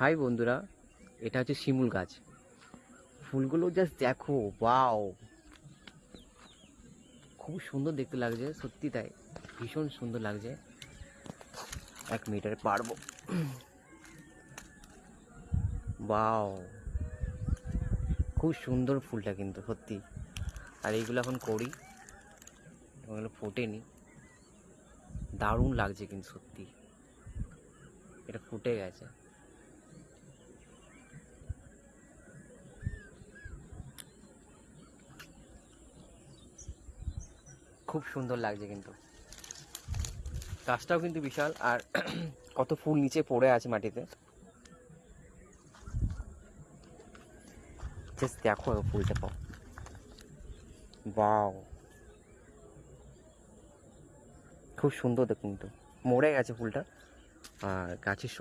High বন্ধুরা, এটা হচ্ছে শিমুল গাছ। ফুলগুলো জাস্ট দেখো, ওয়াও, খুব সুন্দর দেখতে লাগছে, সত্যি তাই, ভীষণ সুন্দর লাগছে। 1 মিটারে পারবো। ওয়াও, খুব সুন্দর ফুলটা কিন্তু সত্যি। আর এইগুলো এখন করি, এগুলো ফোটেনি, দারুণ লাগছে কিন্তু সত্যি, এটা ফুটে গেছে। খুব সুন্দর লাগছে কিন্তু, গাছটাও কিন্তু বিশাল। আর কত ফুল নিচে পড়ে আছে মাটিতে, জাস্ট দেখো ফুলটা পাও, বাও, খুব সুন্দর দেখুন। তো মরে গেছে ফুলটা, আর গাছের